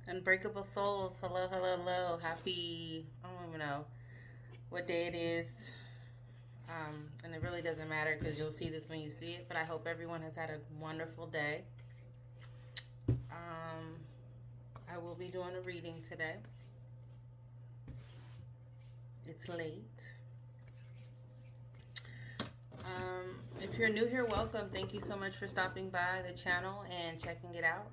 Unbreakable souls, hello, hello, hello. Happy, I don't even know what day it is. And it really doesn't matter because you'll see this when you see it. But I hope everyone has had a wonderful day. Um, I will be doing a reading today. It's late. If you're new here, welcome. Thank you so much for stopping by the channel and checking it out.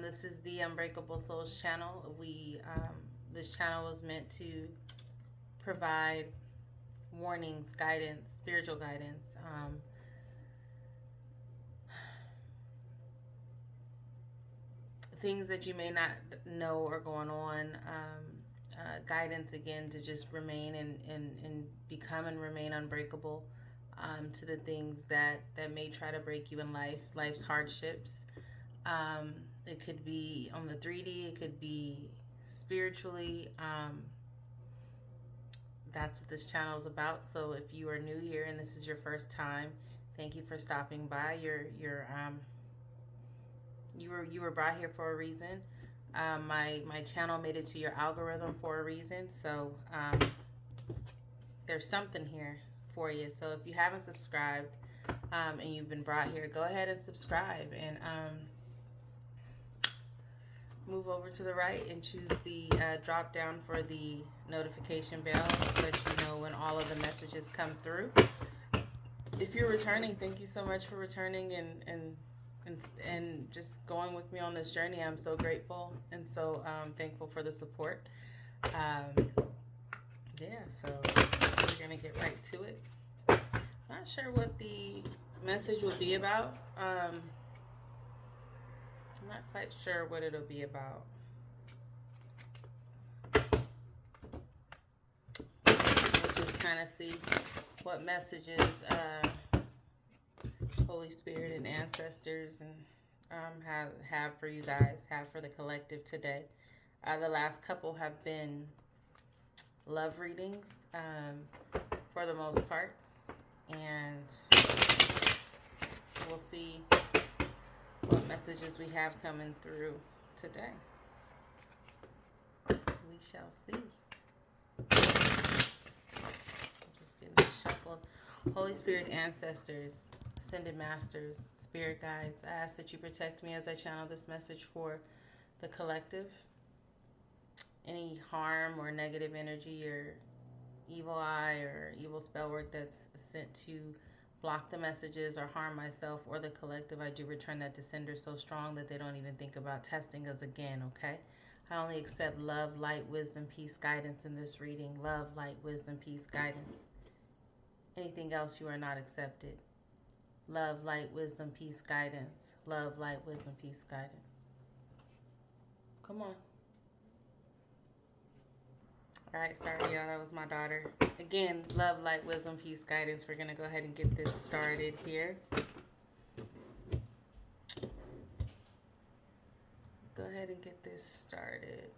This is the Unbreakable Souls channel. This channel was meant to provide warnings, guidance, spiritual guidance, things that you may not know are going on, guidance again to just remain and become and remain unbreakable to the things that may try to break you in life's hardships. It could be on the 3D, it could be spiritually. That's what this channel is about. So if you are new here and this is your first time, thank you for stopping by. You were brought here for a reason. My channel made it to your algorithm for a reason. So there's something here for you. So if you haven't subscribed and you've been brought here, go ahead and subscribe and move over to the right and choose the drop down for the notification bell to let you know when all of the messages come through. If you're returning, thank you so much for returning and just going with me on this journey. I'm so grateful and so thankful for the support. Yeah, so we're gonna get right to it. Not sure what the message will be about. I'm not quite sure what it'll be about. We'll just kind of see what messages Holy Spirit and ancestors and have for you guys, have for the collective today. The last couple have been love readings for the most part, and we'll see what messages we have coming through today. We shall see. Just getting this shuffled. Holy Spirit, ancestors, ascended masters, spirit guides, I ask that you protect me as I channel this message for the collective. Any harm or negative energy or evil eye or evil spell work that's sent to block the messages or harm myself or the collective, I do return that to sender so strong that they don't even think about testing us again, okay? I only accept love, light, wisdom, peace, guidance in this reading. Love, light, wisdom, peace, guidance. Anything else, you are not accepted. Love, light, wisdom, peace, guidance. Love, light, wisdom, peace, guidance. Come on. All right, sorry, y'all. That was my daughter. Again, love, light, wisdom, peace, guidance. We're going to go ahead and get this started here. Go ahead and get this started.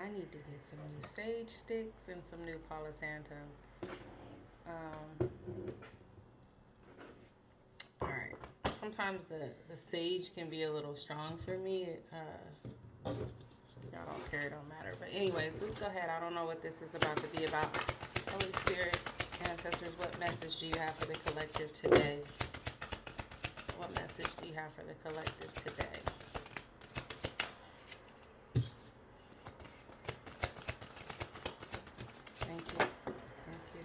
I need to get some new sage sticks and some new Palo Santo. Alright. Sometimes the sage can be a little strong for me. Y'all don't care, it don't matter. But anyways, let's go ahead. I don't know what this is about to be about. Holy Spirit, ancestors, what message do you have for the collective today? What message do you have for the collective today? Thank you. Thank you.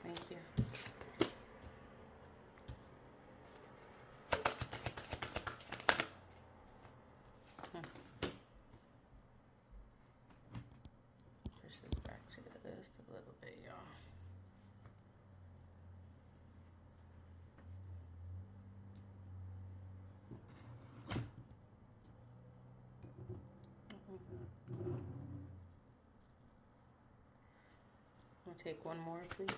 Thank you. Push this back to just a little bit, y'all. take one more, please?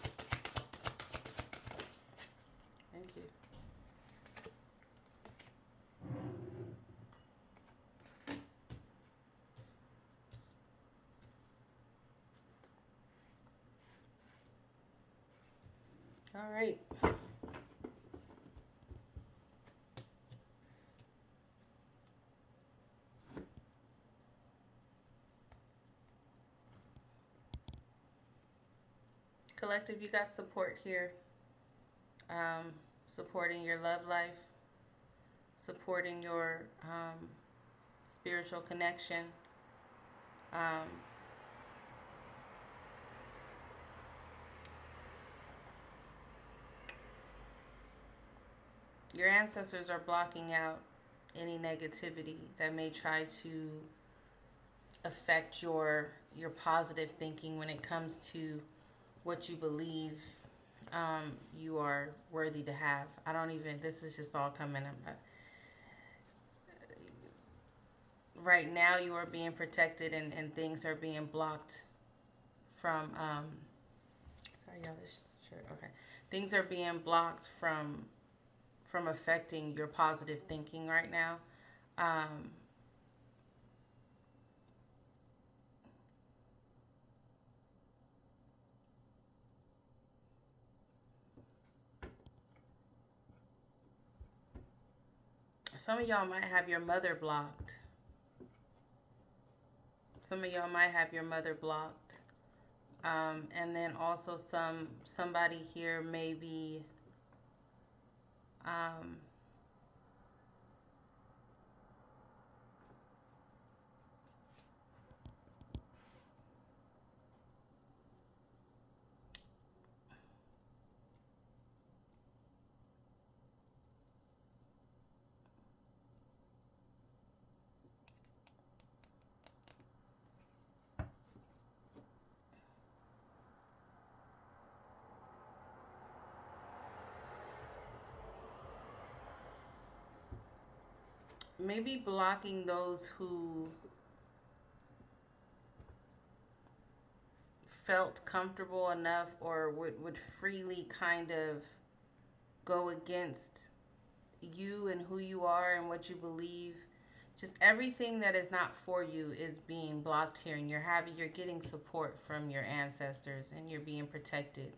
Thank you. All right. Collective, you got support here. Supporting your love life, supporting your spiritual connection. Um, your ancestors are blocking out any negativity that may try to affect your positive thinking when it comes to what you believe you are worthy to have. I don't even, this is just all coming up. Right now you are being protected and things are being blocked from, sorry y'all, this shirt, okay. Things are being blocked from affecting your positive thinking right now. Some of y'all might have your mother blocked. Some of y'all might have your mother blocked. And then also somebody here may be maybe blocking those who felt comfortable enough or would freely kind of go against you and who you are and what you believe. Just everything that is not for you is being blocked here, and you're getting support from your ancestors and you're being protected.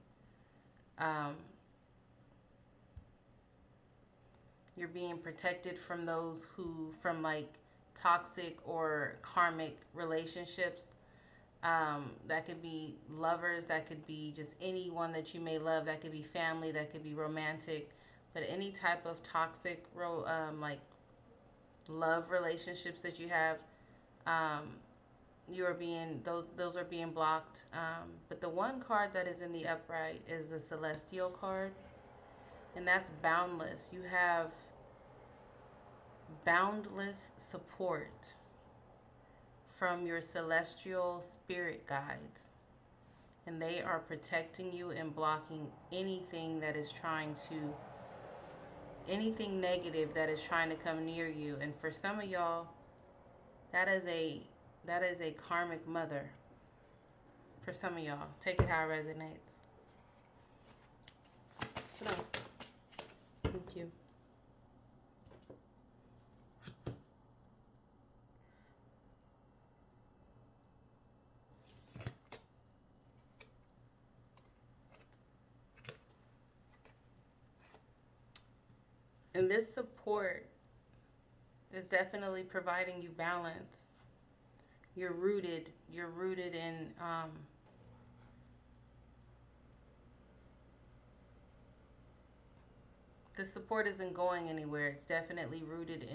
You're being protected from those from like toxic or karmic relationships. That could be lovers, that could be just anyone that you may love, that could be family, that could be romantic, but any type of toxic like love relationships that you have, you are being those are being blocked. But the one card that is in the upright is the Celestial card, and that's boundless. You have boundless support from your celestial spirit guides, and they are protecting you and blocking anything negative that is trying to come near you. And for some of y'all, that is a karmic mother. For some of y'all, take it how it resonates. What else? Thank you. And this support is definitely providing you balance. You're rooted in the support isn't going anywhere. It's definitely rooted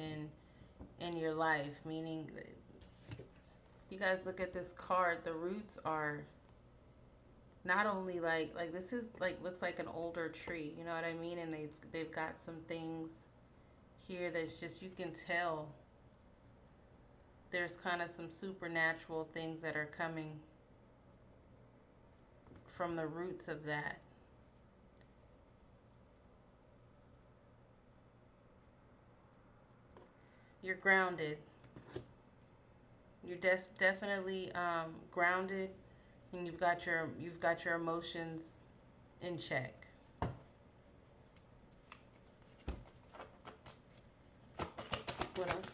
in your life, meaning you guys look at this card, the roots are not only like this is like looks like an older tree, you know what I mean? And they've got some things here that's just, you can tell there's kind of some supernatural things that are coming from the roots of that. You're grounded. You're definitely grounded. And you've got your emotions in check. What else?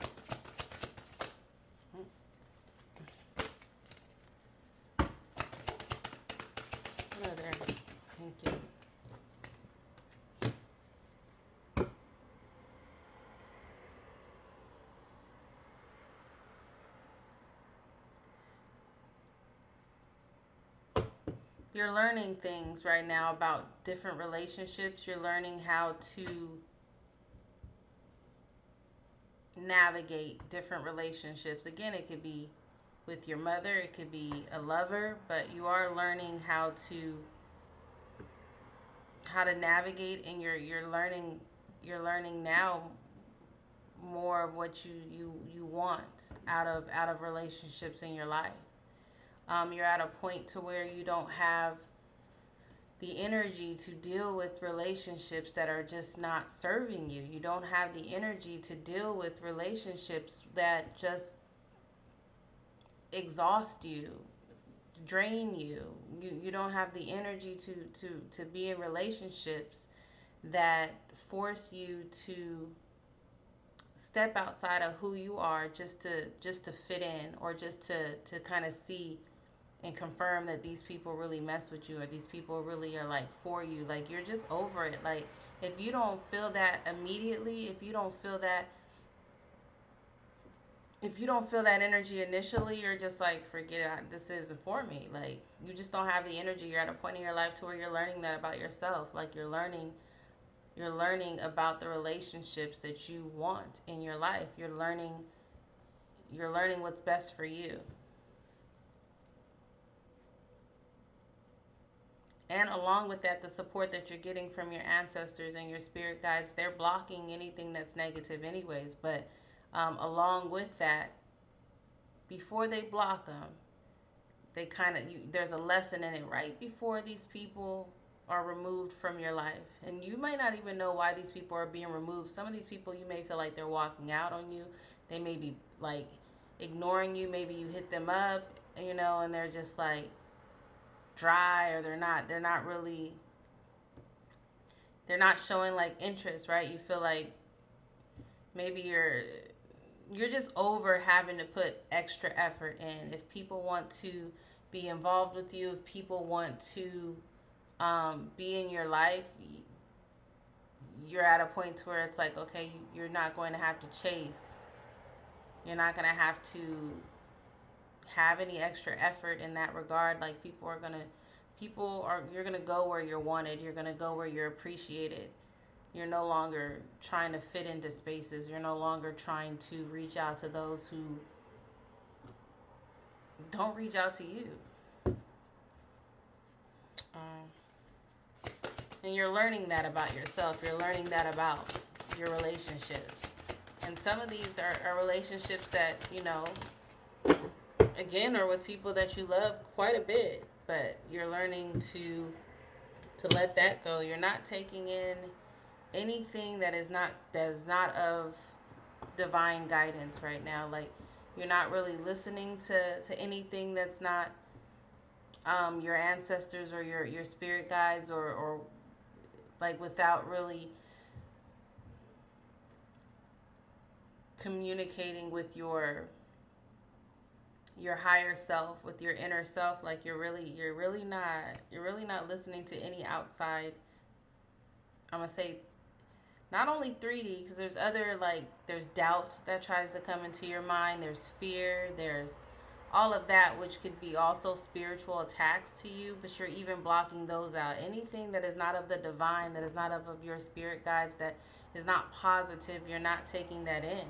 Oh, there. Thank you. You're learning things right now about different relationships. You're learning how to navigate different relationships. Again, it could be with your mother, it could be a lover, but you are learning how to navigate, and you're learning now more of what you want out of relationships in your life. You're at a point to where you don't have the energy to deal with relationships that are just not serving you. You don't have the energy to deal with relationships that just exhaust you, drain you. You don't have the energy to be in relationships that force you to step outside of who you are just to fit in, or just to kind of see and confirm that these people really mess with you, or these people really are like for you. Like, you're just over it. Like, if you don't feel that immediately, if you don't feel that energy initially, you're just like, forget it, this isn't for me. Like, you just don't have the energy. You're at a point in your life to where you're learning that about yourself. Like, you're learning about the relationships that you want in your life. You're learning what's best for you. And along with that, the support that you're getting from your ancestors and your spirit guides, they're blocking anything that's negative anyways. But along with that, before they block them, they there's a lesson in it right before these people are removed from your life. And you might not even know why these people are being removed. Some of these people, you may feel like they're walking out on you. They may be like ignoring you. Maybe you hit them up, and they're just like dry, or they're not showing like interest, right? You feel like maybe you're just over having to put extra effort in. If people want to be involved with you, if people want to be in your life, you're at a point to where it's like, okay, you're not going to have to chase. You're not going to have to have any extra effort in that regard. Like, you're going to go where you're wanted. You're going to go where you're appreciated. You're no longer trying to fit into spaces. You're no longer trying to reach out to those who don't reach out to you. And you're learning that about yourself. You're learning that about your relationships. And some of these are relationships that, again, are with people that you love quite a bit. But you're learning to let that go. You're not taking in anything that is not of divine guidance right now. Like, you're not really listening to anything that's not your ancestors or your spirit guides, or like, without really communicating with your higher self, with your inner self. Like, you're really not listening to any outside. I'm gonna say not only 3D, because there's other, like, there's doubt that tries to come into your mind, there's fear, there's all of that, which could be also spiritual attacks to you, but you're even blocking those out. Anything that is not of the divine, that is not of your spirit guides, that is not positive, you're not taking that in.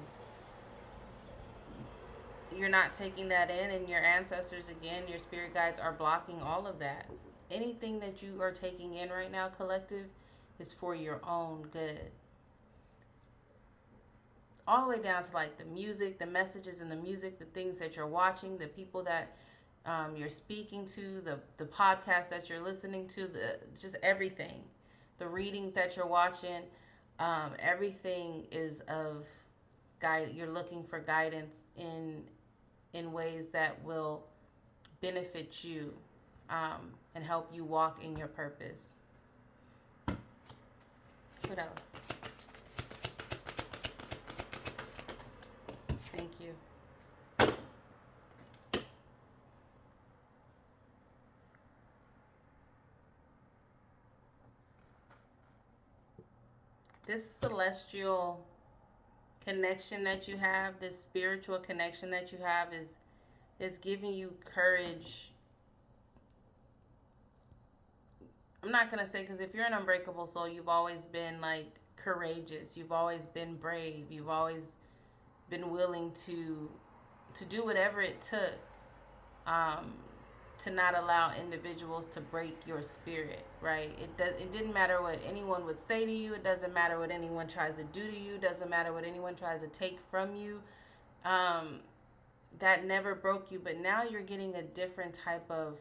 You're not taking that in, and your ancestors, again, your spirit guides, are blocking all of that. Anything that you are taking in right now, collective, is for your own good. All the way down to, like, the music, the messages in the music, the things that you're watching, the people that you're speaking to, the podcast that you're listening to, just everything. The readings that you're watching, everything is of guide. You're looking for guidance in ways that will benefit you. and help you walk in your purpose. What else? Thank you. This celestial connection that you have, this spiritual connection that you have is giving you courage. I'm not going to say, because if you're an unbreakable soul, you've always been like courageous. You've always been brave. You've always been willing to do whatever it took to not allow individuals to break your spirit, right? It didn't matter what anyone would say to you. It doesn't matter what anyone tries to do to you. It doesn't matter what anyone tries to take from you. That never broke you, but now you're getting a different type of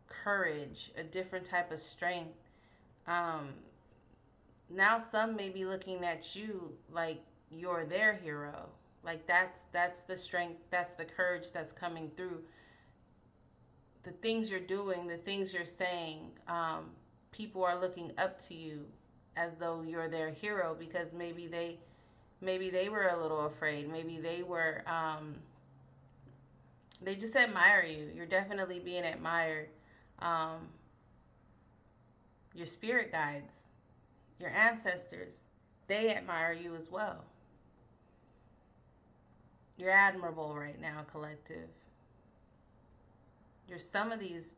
courage, a different type of strength. Now some may be looking at you like you're their hero. Like that's the strength, that's the courage that's coming through. The things you're doing, the things you're saying, people are looking up to you as though you're their hero, because maybe they were a little afraid. Maybe they were they just admire you. You're definitely being admired. Your spirit guides, your ancestors, they admire you as well. You're admirable right now, collective. You're someone's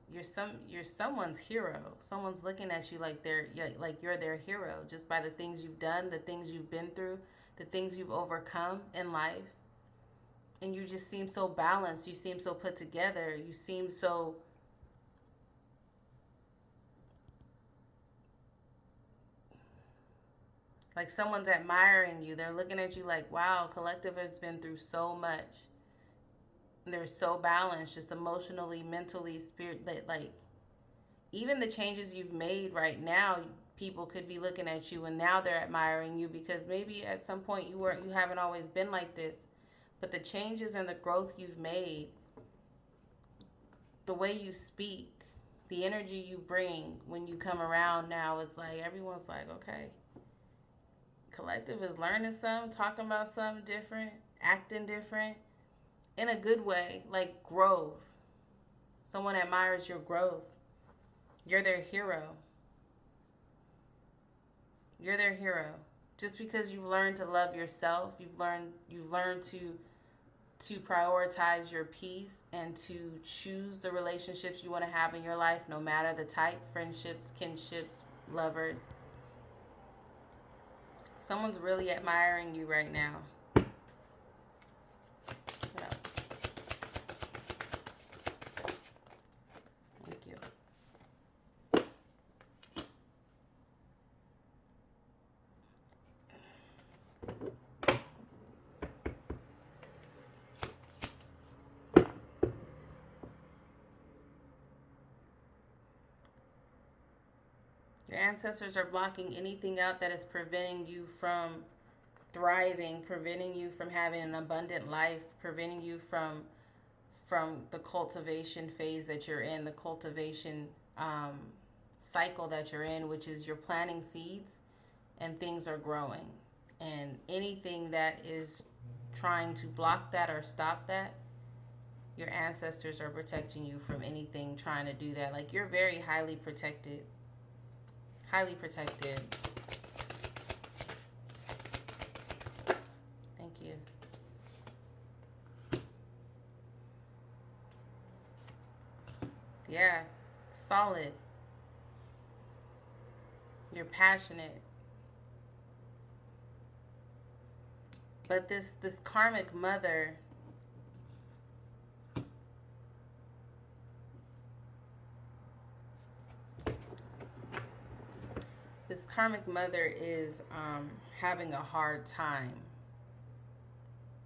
hero. Someone's looking at you like you're their hero, just by the things you've done, the things you've been through, the things you've overcome in life. And you just seem so balanced. You seem so put together. You seem so like someone's admiring you. They're looking at you like, wow, collective has been through so much. They're so balanced, just emotionally, mentally, spirit. Like even the changes you've made right now, people could be looking at you and now they're admiring you, because maybe at some point you haven't always been like this, but the changes and the growth you've made, the way you speak, the energy you bring when you come around now, it's like everyone's like, okay, collective is learning something, talking about something different, acting different. In a good way, like growth. Someone admires your growth. You're their hero. You're their hero. Just because you've learned to love yourself, you've learned to prioritize your peace and to choose the relationships you want to have in your life, no matter the type, friendships, kinships, lovers. Someone's really admiring you right now. Your ancestors are blocking anything out that is preventing you from thriving, preventing you from having an abundant life, preventing you from the cultivation phase that you're in, the cultivation cycle that you're in, which is you're planting seeds and things are growing. And anything that is trying to block that or stop that, your ancestors are protecting you from anything trying to do that. Like, you're very highly protected. Highly protected. Thank you. Yeah, solid. You're passionate. But this karmic mother, is having a hard time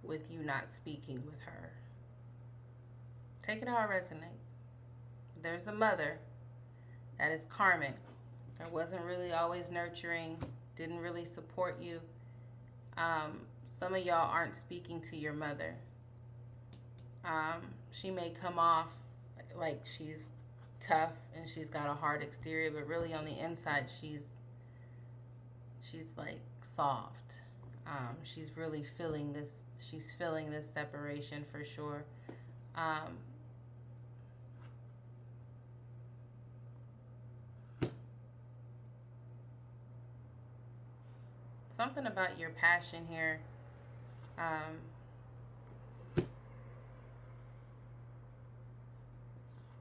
with you not speaking with her. Take it how it resonates. There's a mother that is karmic, that wasn't really always nurturing, didn't really support you. Some of y'all aren't speaking to your mother. She may come off like she's tough and she's got a hard exterior, but really on the inside she's like soft. She's really feeling this. She's feeling this separation for sure. Um, Something about your passion here.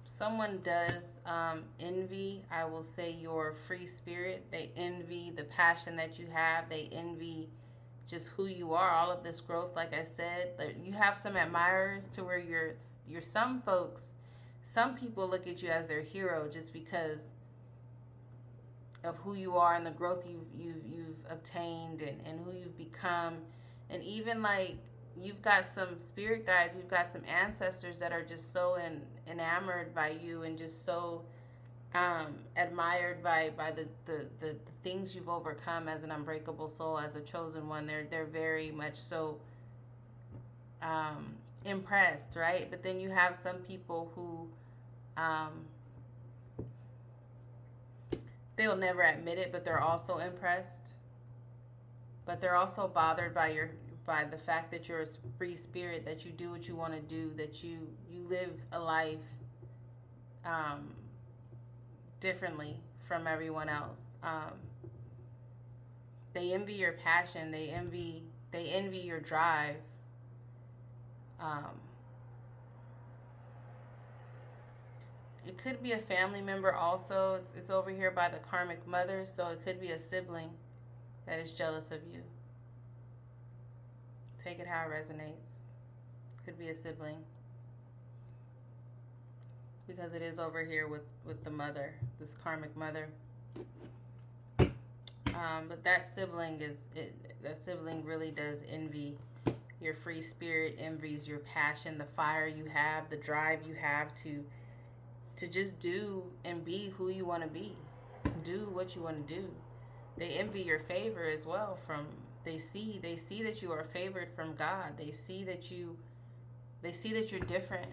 Someone does envy, I will say, your free spirit. They envy the passion that you have. They envy just who you are, all of this growth. Like I said, you have some admirers to where you're some folks, some people look at you as their hero just because of who you are and the growth you've obtained, and who you've become. And even like you've got some spirit guides, you've got some ancestors that are just so enamored by you and just so admired by the things you've overcome as an unbreakable soul, as a chosen one. They're very much so impressed, right? But then you have some people who they'll never admit it, but they're also impressed. But they're also bothered by the fact that you're a free spirit, that you do what you want to do, that you live a life differently from everyone else. They envy your passion. They envy your drive. It could be a family member also. It's over here by the karmic mother, so it could be a sibling that is jealous of you. Take it how it resonates. Could be a sibling, because it is over here with the mother, this karmic mother. But that sibling that sibling really does envy your free spirit, envies your passion, the fire you have, the drive you have to just do and be who you want to be, do what you want to do. They envy your favor as well. They see that you are favored from God. They see that you're different.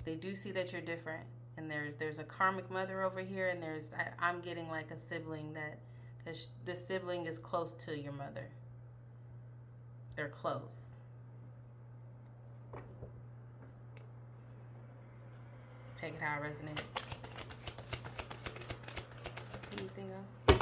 They do see that you're different. And there's a karmic mother over here, and I'm getting like a sibling, that because the sibling is close to your mother. They're close. Take it how it resonates. Anything else?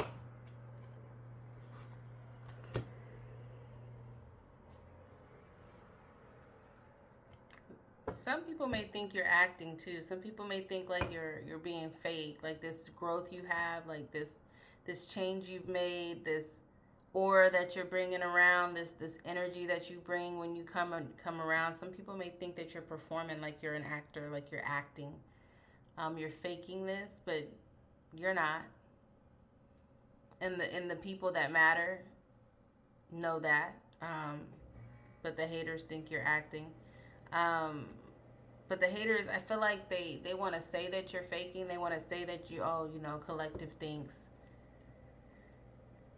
Some people may think you're acting too. Some people may think like you're being fake, like this growth you have, like this change you've made, this aura that you're bringing around, this energy that you bring when you come around. Some people may think that you're performing, like you're an actor, like you're acting. You're faking this, but you're not. And the people that matter know that. But the haters think you're acting. But the haters, I feel like they want to say that you're faking. They want to say that collective thinks.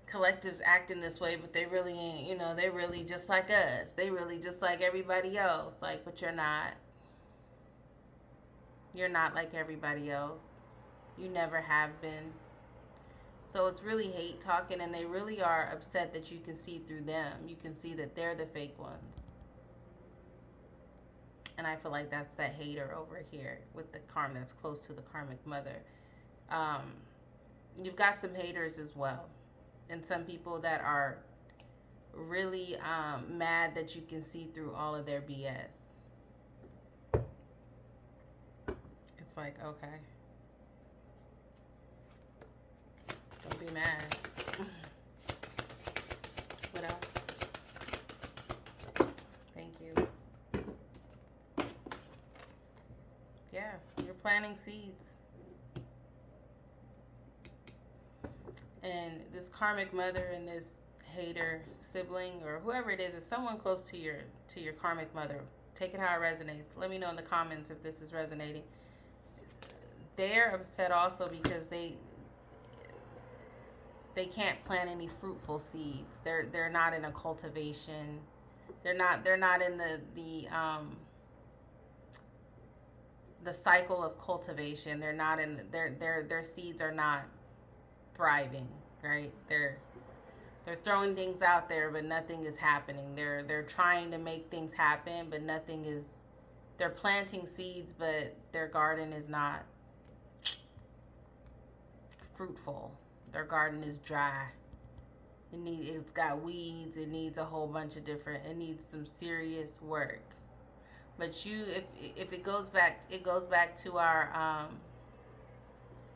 Collective's acting this way, but they really ain't, they really just like us. They really just like everybody else. Like, but you're not. You're not like everybody else. You never have been. So it's really hate talking, and they really are upset that you can see through them. You can see that they're the fake ones. And I feel like that's that hater over here with the karma that's close to the karmic mother. You've got some haters as well. And some people that are really mad that you can see through all of their BS. It's like, okay. Don't be mad. What else? Thank you. Yeah, you're planting seeds. And this karmic mother and this hater sibling or whoever it is someone close to your karmic mother. Take it how it resonates. Let me know in the comments if this is resonating. They're upset also because they can't plant any fruitful seeds. They're not in a cultivation. They're not in the the cycle of cultivation. They're not in their seeds are not thriving, right? They're throwing things out there, but nothing is happening. They're trying to make things happen, but nothing is. They're planting seeds, but their garden is not fruitful. Their garden is dry. It's got weeds. It needs a whole bunch of different. It needs some serious work. But if it goes back to our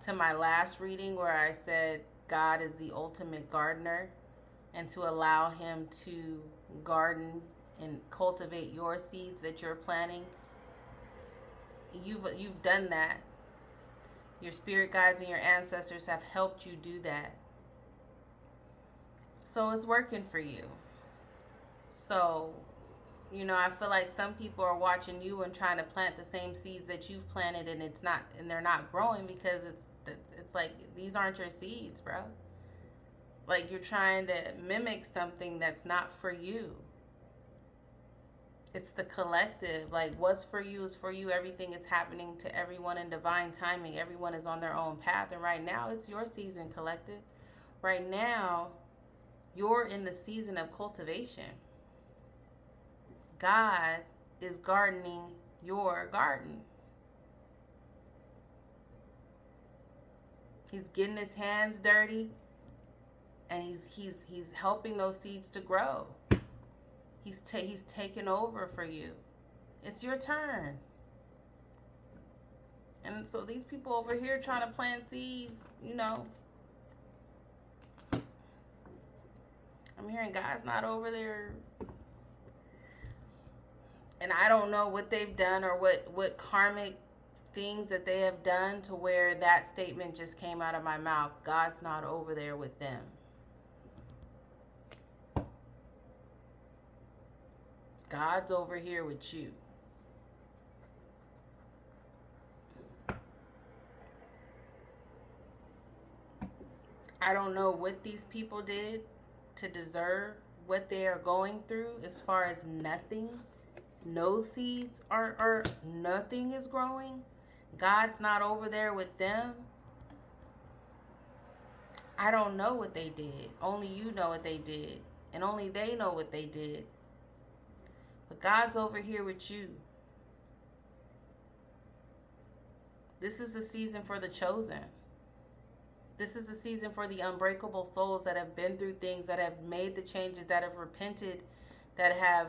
to my last reading where I said God is the ultimate gardener, and to allow Him to garden and cultivate your seeds that you're planting. You've done that. Your spirit guides and your ancestors have helped you do that. So it's working for you. So, I feel like some people are watching you and trying to plant the same seeds that you've planted, and they're not growing because it's like these aren't your seeds, bro. Like you're trying to mimic something that's not for you. It's the collective. Like what's for you is for you. Everything is happening to everyone in divine timing. Everyone is on their own path. And right now it's your season, collective. Right now, you're in the season of cultivation. God is gardening your garden. He's getting his hands dirty, and he's helping those seeds to grow. He's taken over for you. It's your turn. And so these people over here trying to plant seeds, I'm hearing God's not over there. And I don't know what they've done or what karmic things that they have done to where that statement just came out of my mouth. God's not over there with them. God's over here with you. I don't know what these people did to deserve what they are going through as far as nothing. No seeds are nothing is growing. God's not over there with them. I don't know what they did. Only you know what they did. And only they know what they did. But God's over here with you. This is the season for the chosen. This is the season for the unbreakable souls that have been through things, that have made the changes, that have repented, that have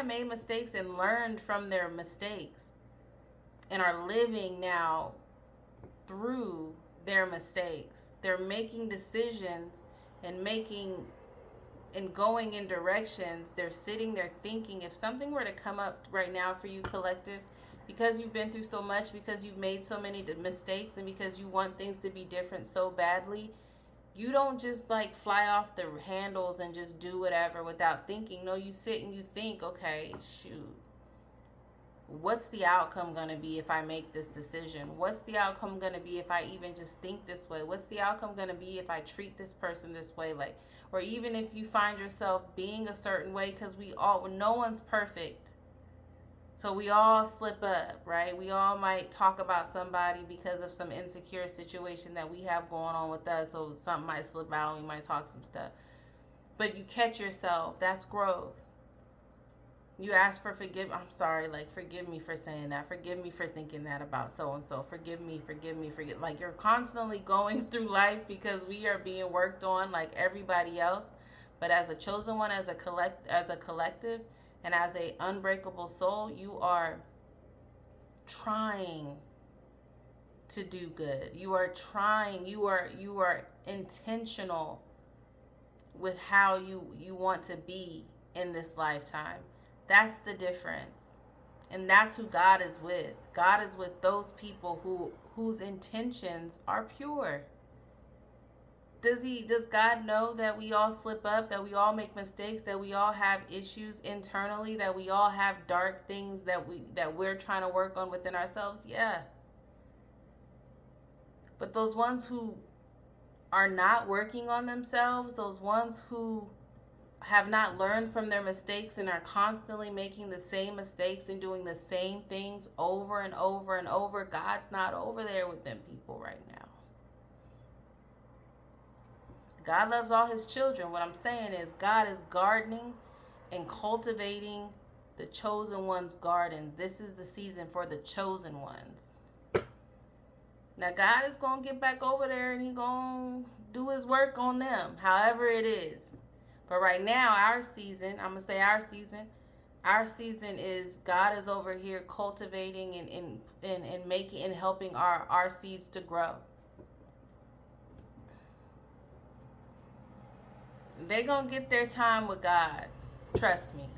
made mistakes and learned from their mistakes and are living now through their mistakes. They're making decisions and going in directions. They're sitting there thinking, if something were to come up right now for you, collective, because you've been through so much, because you've made so many mistakes, and because you want things to be different so badly, you don't just like fly off the handles and just do whatever without thinking. No, you sit and you think, okay, shoot, what's the outcome going to be if I make this decision? What's the outcome going to be if I even just think this way? What's the outcome going to be if I treat this person this way? Like, or even if you find yourself being a certain way, because no one's perfect. So we all slip up, right? We all might talk about somebody because of some insecure situation that we have going on with us. So something might slip out and we might talk some stuff. But you catch yourself. That's growth. You ask for forgiveness. I'm sorry, like, forgive me for saying that. Forgive me for thinking that about so-and-so. Forgive me. Like, you're constantly going through life because we are being worked on like everybody else. But as a chosen one, as a collective, and as a unbreakable soul, you are trying to do good. You are trying. You are intentional with how you want to be in this lifetime. That's the difference. And that's who God is with. God is with those people whose intentions are pure. Does God know that we all slip up, that we all make mistakes, that we all have issues internally, that we all have dark things that we're trying to work on within ourselves? Yeah. But those ones who are not working on themselves, those ones who have not learned from their mistakes and are constantly making the same mistakes and doing the same things over and over and over, God's not over there with them people right now. God loves all his children. What I'm saying is God is gardening and cultivating the chosen ones' garden. This is the season for the chosen ones. Now God is going to get back over there and he's going to do his work on them, however it is. But right now, our season is God is over here cultivating and making and helping our seeds to grow. They're going to get their time with God. Trust me.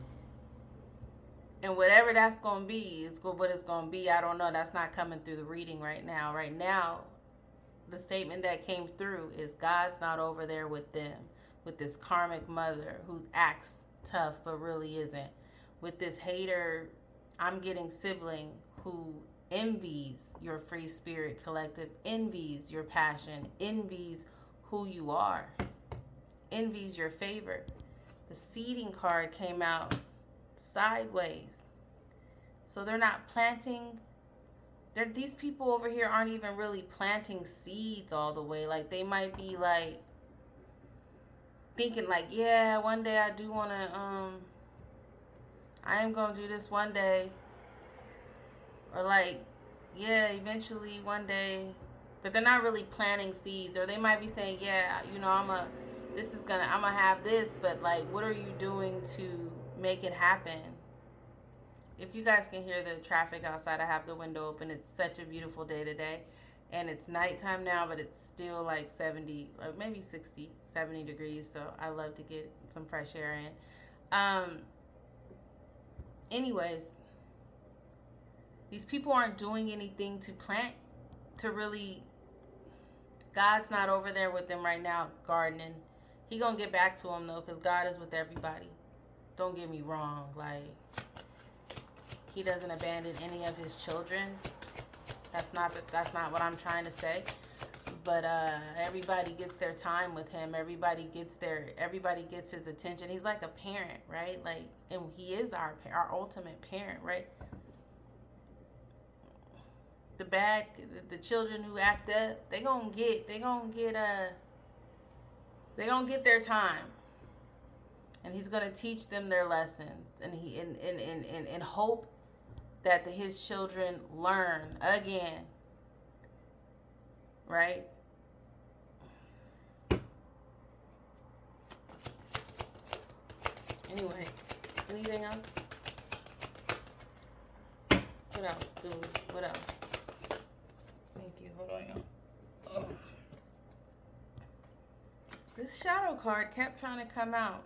And whatever that's going to be is what it's going to be. I don't know. That's not coming through the reading right now. Right now, the statement that came through is God's not over there with them. With this karmic mother who acts tough but really isn't. With this hater, I'm getting sibling who envies your free spirit collective, envies your passion, envies who you are, envies your favor. The seeding card came out sideways. So they're not planting. These people over here aren't even really planting seeds all the way. Like they might be like thinking like, yeah, one day I do want to, I am going to do this one day. Or like, yeah, eventually one day. But they're not really planting seeds. Or they might be saying, yeah, you know, I'm going to have this. But like, what are you doing to make it happen? If you guys can hear the traffic outside, I have the window open. It's such a beautiful day today. And it's nighttime now, but it's still like 70, or maybe 60, 70 degrees. So I love to get some fresh air in. Anyways, these people aren't doing anything to plant, to really, God's not over there with them right now gardening. He gonna get back to them though, because God is with everybody. Don't get me wrong. Like, he doesn't abandon any of his children. That's not what I'm trying to say. But everybody gets their time with him. Everybody gets his attention. He's like a parent, right? Like, and he is our ultimate parent, right? The children who act up, they gonna get their time. And he's gonna teach them their lessons. And he and hope that his children learn again, right? Anyway, anything else? What else, dude? What else? Thank you. Hold on, y'all. Oh. This shadow card kept trying to come out.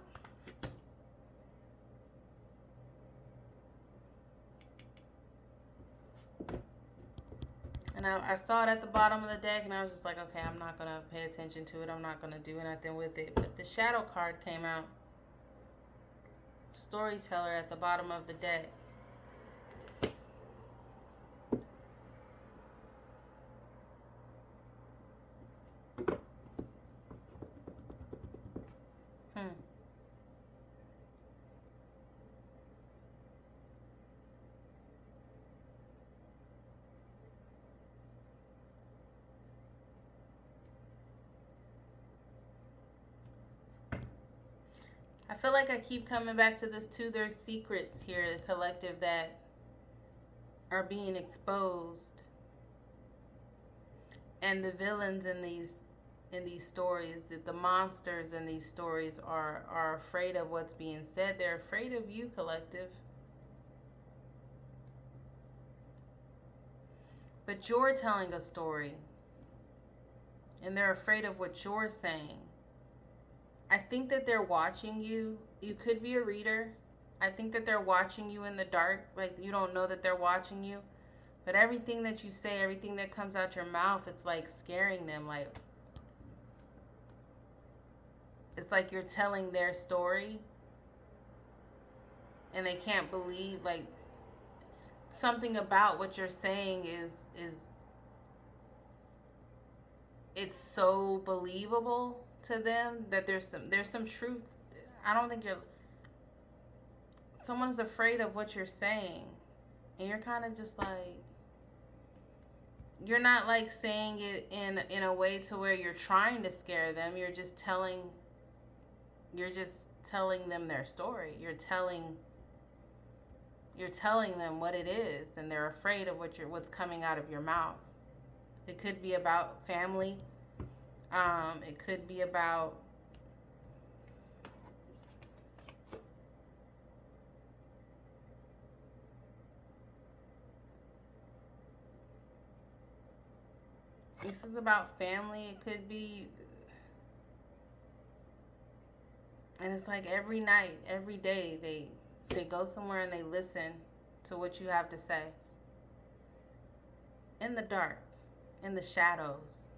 And I saw it at the bottom of the deck, and I was just like, okay, I'm not going to pay attention to it. I'm not going to do nothing with it. But the shadow card came out. Storyteller at the bottom of the deck. I feel like I keep coming back to this too. There's secrets here, the collective, that are being exposed. And the villains in these stories, the monsters in these stories are afraid of what's being said. They're afraid of you, collective. But you're telling a story. And they're afraid of what you're saying. I think that they're watching you. You could be a reader. I think that they're watching you in the dark. Like, you don't know that they're watching you. But everything that you say, everything that comes out your mouth, it's like scaring them. Like, it's like you're telling their story. And they can't believe, like, something about what you're saying is it's so believable to them that there's some truth. I don't think someone's afraid of what you're saying. And you're kind of just like, you're not like saying it in a way to where you're trying to scare them. You're just telling them their story. You're telling them what it is, and they're afraid of what's coming out of your mouth. It could be about family. It could be about this is about family. It could be, and it's like every night, every day, they go somewhere and they listen to what you have to say. In the dark, in the shadows.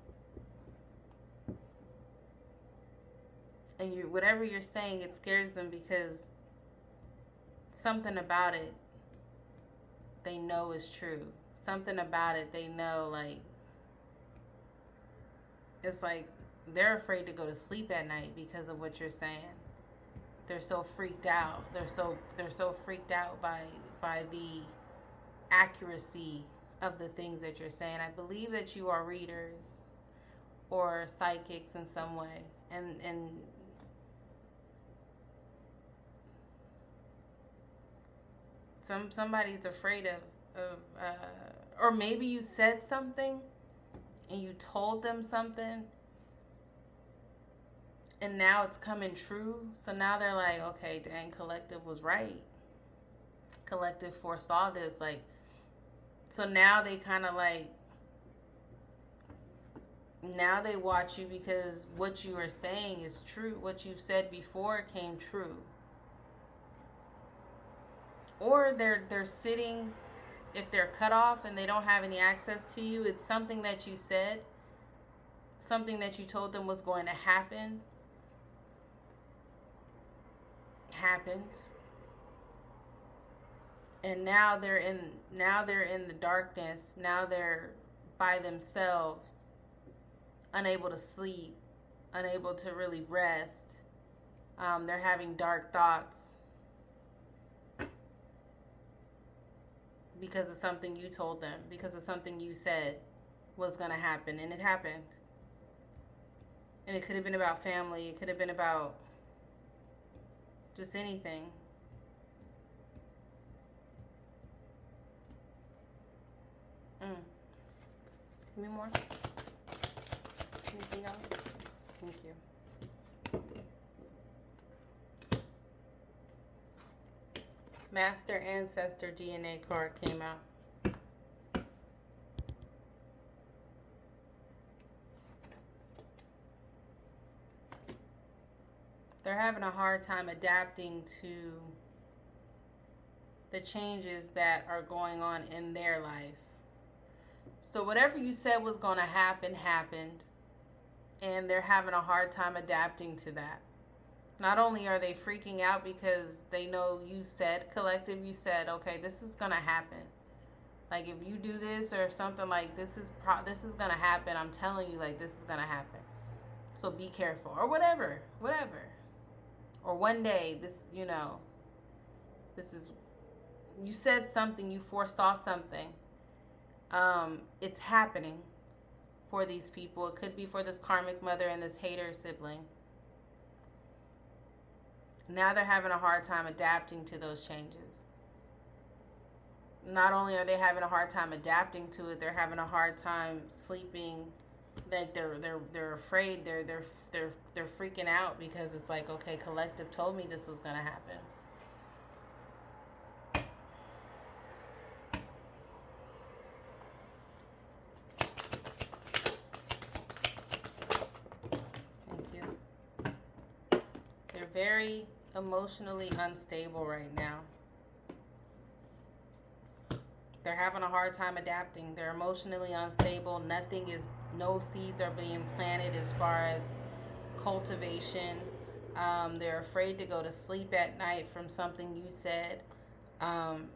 And whatever you're saying, it scares them because something about it they know is true. Something about it they know, like, it's like they're afraid to go to sleep at night because of what you're saying. They're so freaked out. They're so freaked out by the accuracy of the things that you're saying. I believe that you are readers or psychics in some way, and somebody's afraid of or maybe you said something and you told them something and now it's coming true. So now they're like, okay, dang, Collective was right. Collective foresaw this. Like, so now they kind of like, now they watch you because what you are saying is true. What you've said before came true. Or they're sitting, if they're cut off and they don't have any access to you, it's something that you said, something that you told them was going to happen, happened. And now they're in the darkness. Now they're by themselves, unable to sleep, unable to really rest. They're having dark thoughts because of something you told them, because of something you said was going to happen, and it happened. And it could have been about family. It could have been about just anything. Give me more. Anything else? Thank you. Master Ancestor DNA card came out. They're having a hard time adapting to the changes that are going on in their life. So whatever you said was going to happen, happened. And they're having a hard time adapting to that. Not only are they freaking out because they know you said, Collective, you said, okay, this is going to happen. Like, if you do this or something, like, this is going to happen. I'm telling you, like, this is going to happen. So be careful. Or whatever. Or one day, this is, you said something, you foresaw something. It's happening for these people. It could be for this karmic mother and this hater sibling. Now they're having a hard time adapting to those changes. Not only are they having a hard time adapting to it, they're having a hard time sleeping. Like they're afraid. They're freaking out because it's like, okay, Collective told me this was gonna happen. Very emotionally unstable right now. They're having a hard time adapting. They're emotionally unstable. No seeds are being planted as far as cultivation. They're afraid to go to sleep at night from something you said. And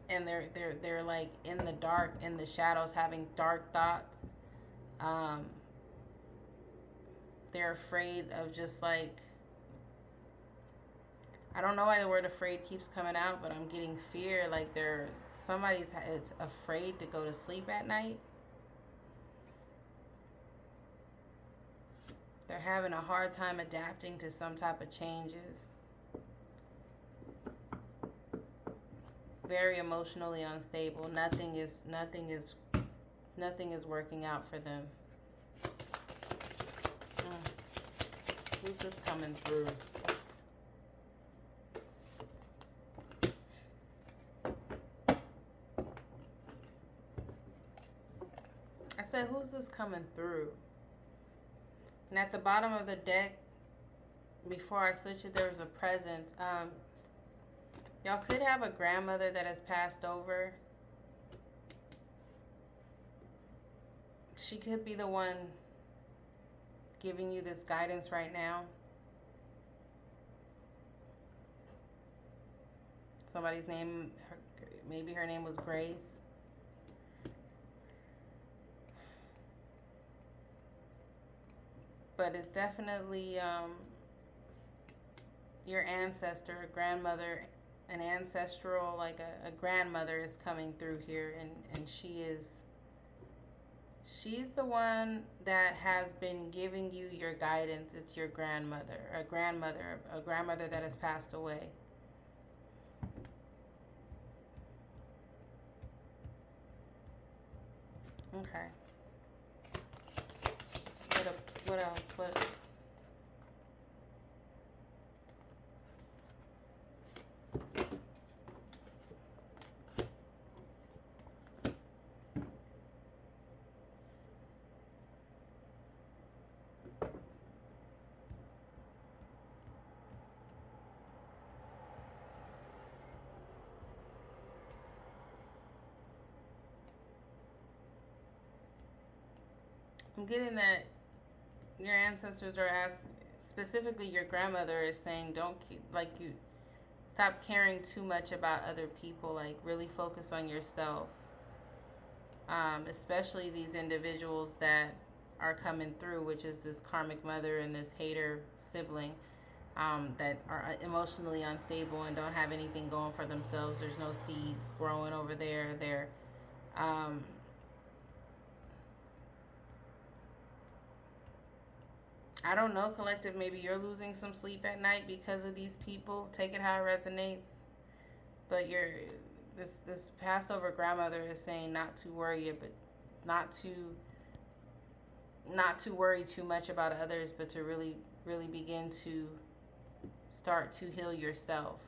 they're like in the dark, in the shadows, having dark thoughts. They're afraid of just like I don't know why the word afraid keeps coming out, but I'm getting fear. Like somebody's is afraid to go to sleep at night. They're having a hard time adapting to some type of changes. Very emotionally unstable. Nothing is working out for them. Who's this coming through? I said, who's this coming through? And at the bottom of the deck, before I switch it, there was a presence. Y'all could have a grandmother that has passed over. She could be the one giving you this guidance right now. Somebody's name, maybe her name was Grace. But it's definitely your ancestor, a grandmother, an ancestral, like a grandmother is coming through here, and she's the one that has been giving you your guidance. It's your grandmother, a grandmother that has passed away. Okay. What else? What? I'm getting that your ancestors are asking, specifically your grandmother is saying, don't stop caring too much about other people. Like, really focus on yourself. Especially these individuals that are coming through, which is this karmic mother and this hater sibling, that are emotionally unstable and don't have anything going for themselves. There's no seeds growing over there. They're I don't know, collective, maybe you're losing some sleep at night because of these people. Take it how it resonates. But this passed over grandmother is saying not to worry, but not to worry too much about others, but to really begin to start to heal yourself.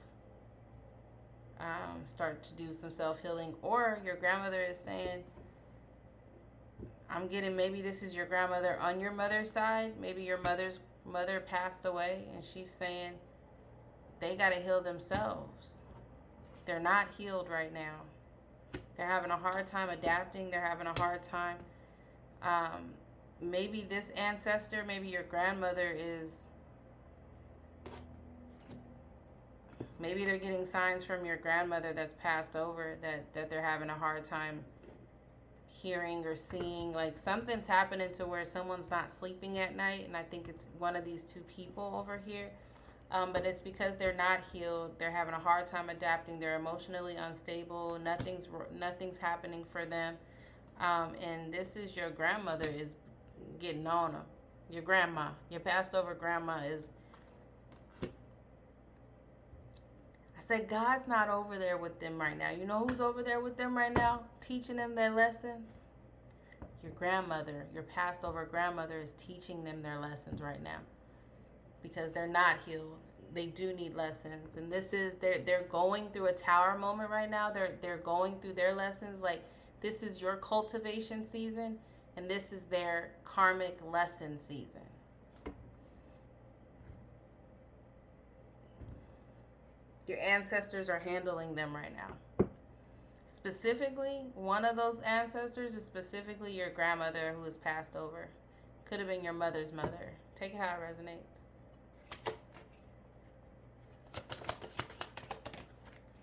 Start to do some self-healing. Or your grandmother is saying, I'm getting, maybe this is your grandmother on your mother's side. Maybe your mother's mother passed away, and she's saying they got to heal themselves. They're not healed right now. They're having a hard time adapting. They're having a hard time. Maybe this ancestor, maybe your grandmother is, maybe they're getting signs from your grandmother that's passed over that they're having a hard time hearing or seeing. Like, something's happening to where someone's not sleeping at night, and I think it's one of these two people over here. But it's because they're not healed. They're having a hard time adapting. They're emotionally unstable. Nothing's happening for them. And this is your grandmother is getting on them. Your grandma, your passed over grandma is. I said God's not over there with them right now. You know who's over there with them right now, teaching them their lessons? Your grandmother, your passed over grandmother is teaching them their lessons right now. Because they're not healed. They do need lessons. And this is, they're going through a tower moment right now. They're going through their lessons. Like, this is your cultivation season, and this is their karmic lesson season. Your ancestors are handling them right now. Specifically, one of those ancestors is specifically your grandmother who has passed over. Could have been your mother's mother. Take it how it resonates.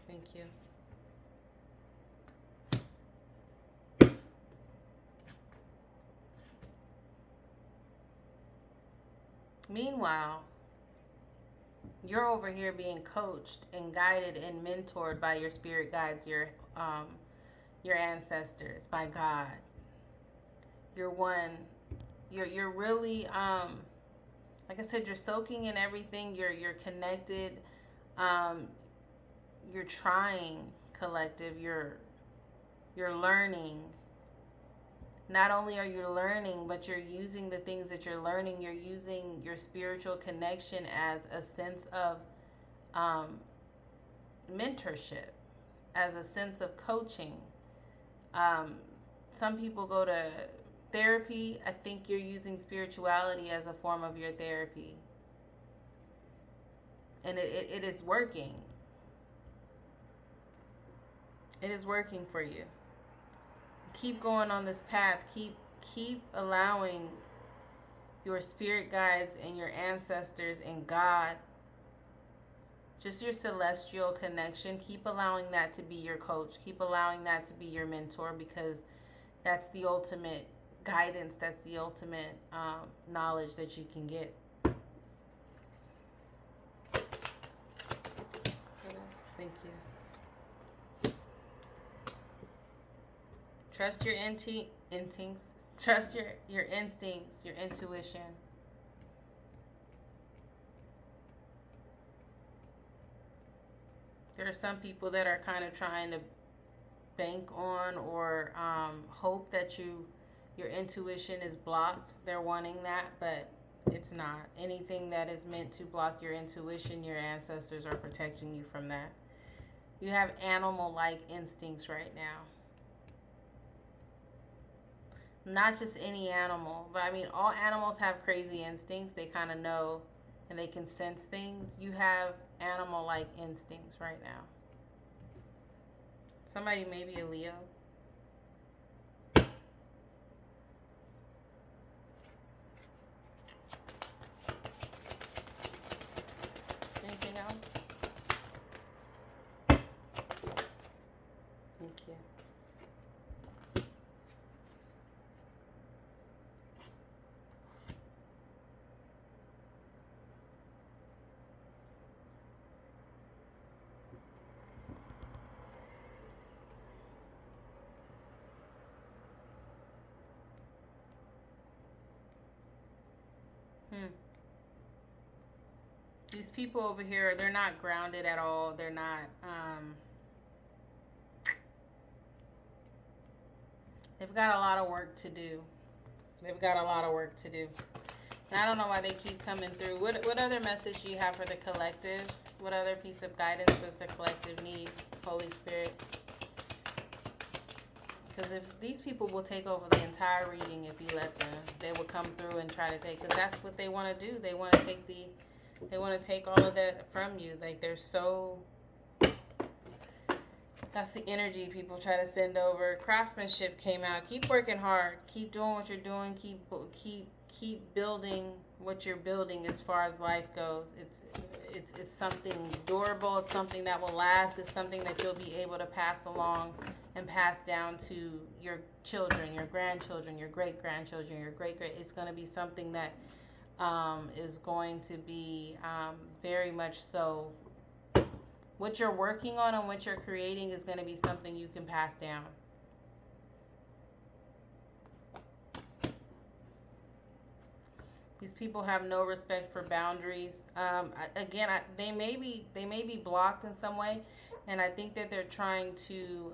Thank you. Meanwhile, You're over here being coached and guided and mentored by your spirit guides, your ancestors, by God. You're one. You're really like I said, you're soaking in everything. You're connected. Um, you're trying, collective. You're learning. Not only are you learning, but you're using the things that you're learning. You're using your spiritual connection as a sense of um, mentorship, as a sense of coaching. Um, some people go to therapy. I think you're using spirituality as a form of your therapy. And it is working. It is working for you. Keep going on this path. Keep allowing your spirit guides and your ancestors and God, just your celestial connection, keep allowing that to be your coach. Keep allowing that to be your mentor, because that's the ultimate guidance. That's the ultimate knowledge that you can get. Thank you. Trust your instincts. Trust your instincts, your intuition. There are some people that are kind of trying to bank on or hope that your intuition is blocked. They're wanting that, but it's not. Anything that is meant to block your intuition, your ancestors are protecting you from that. You have animal-like instincts right now. Not just any animal, but I mean, all animals have crazy instincts. They kind of know and they can sense things. You have animal-like instincts right now. Somebody may be a Leo. Anything else? Thank you. These people over here, they're not grounded at all. They're not, they've got a lot of work to do. They've got a lot of work to do. And I don't know why they keep coming through. What other message do you have for the collective? What other piece of guidance does the collective need, Holy Spirit? Because if these people will take over the entire reading if you let them, they will come through and try to take, because that's what they want to do. They want to take all of that from you. Like, they're so, that's the energy people try to send over. Craftsmanship came out. Keep working hard. Keep doing what you're doing. Keep building what you're building as far as life goes. It's something durable. It's something that will last. It's something that you'll be able to pass along and pass down to your children, your grandchildren, your great-grandchildren, your great-great. It's going to be something that is going to be very much so. What you're working on and what you're creating is going to be something you can pass down. These people have no respect for boundaries. Again, they may be blocked in some way, and I think that they're trying to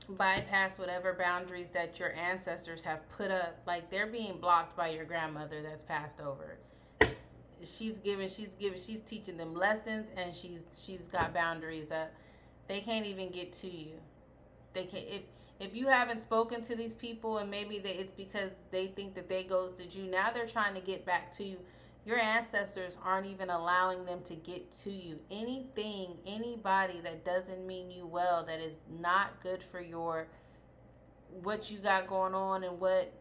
bypass whatever boundaries that your ancestors have put up. Like, they're being blocked by your grandmother that's passed over. She's teaching them lessons, and she's got boundaries up. They can't even get to you. They can't. If you haven't spoken to these people, and maybe it's because they think that they ghosted you, now they're trying to get back to you. Your ancestors aren't even allowing them to get to you. Anybody that doesn't mean you well, that is not good for what you got going on and what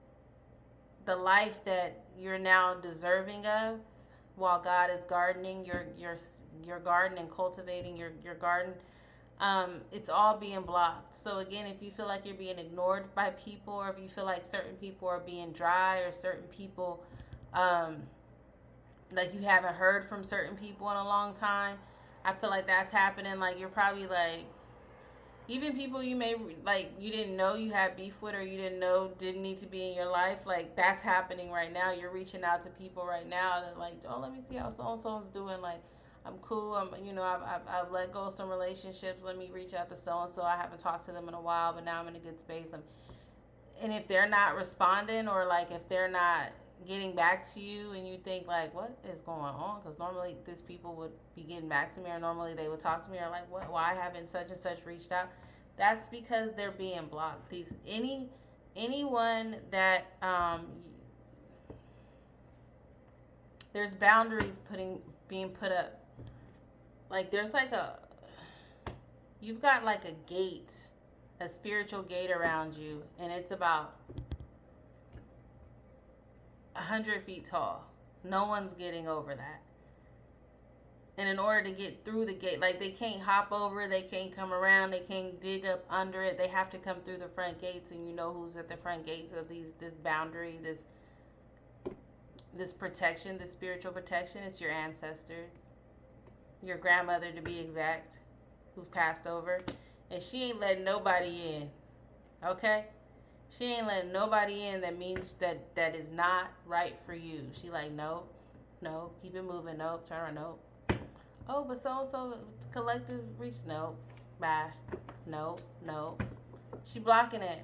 the life that you're now deserving of, while God is gardening your garden and cultivating your garden. It's all being blocked. So again, if you feel like you're being ignored by people, or if you feel like certain people are being dry, or certain people like you haven't heard from certain people in a long time. I feel like that's happening. Like you're probably like, even people you may like you didn't know you had beef with, or you didn't know didn't need to be in your life, like that's happening right now. You're reaching out to people right now that like, oh, let me see how so and so's doing. Like, I'm cool. I've let go of some relationships. Let me reach out to so and so. I haven't talked to them in a while, but now I'm in a good space. And if they're not responding, or like if they're not getting back to you, and you think like, what is going on? Because normally these people would be getting back to me, or normally they would talk to me, or like, what? Why haven't such and such reached out? That's because they're being blocked. Anyone that there's boundaries being put up. Like there's like you've got like a gate, a spiritual gate around you, and it's about 100 feet tall. No one's getting over that. And in order to get through the gate, like they can't hop over, they can't come around, they can't dig up under it. They have to come through the front gates, and you know who's at the front gates of this boundary, this protection, this spiritual protection. It's your ancestors, your grandmother to be exact, who's passed over, and she ain't letting nobody in. Okay? She ain't letting nobody in that means that is not right for you. She like, nope, keep it moving, nope, turn around, nope. Oh, but so collective reach, nope, bye, nope. She blocking it.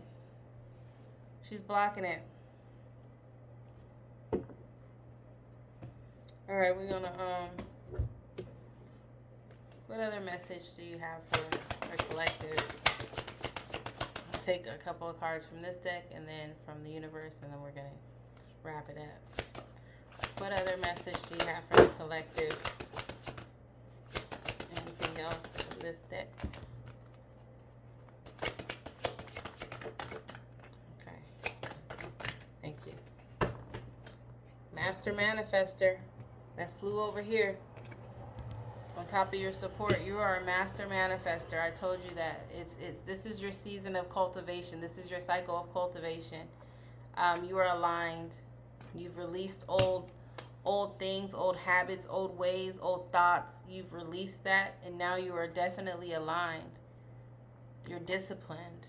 She's blocking it. All right, we're gonna what other message do you have for collective? I'll take a couple of cards from this deck and then from the universe, and then we're gonna wrap it up. What other message do you have for the collective? Anything else from this deck? Okay. Thank you. Master Manifester that flew over here on top of your support. You are a master manifester. I told you that. This is your season of cultivation. This is your cycle of cultivation. You are aligned. You've released old things, old habits, old ways, old thoughts. You've released that, and now you are definitely aligned. You're disciplined.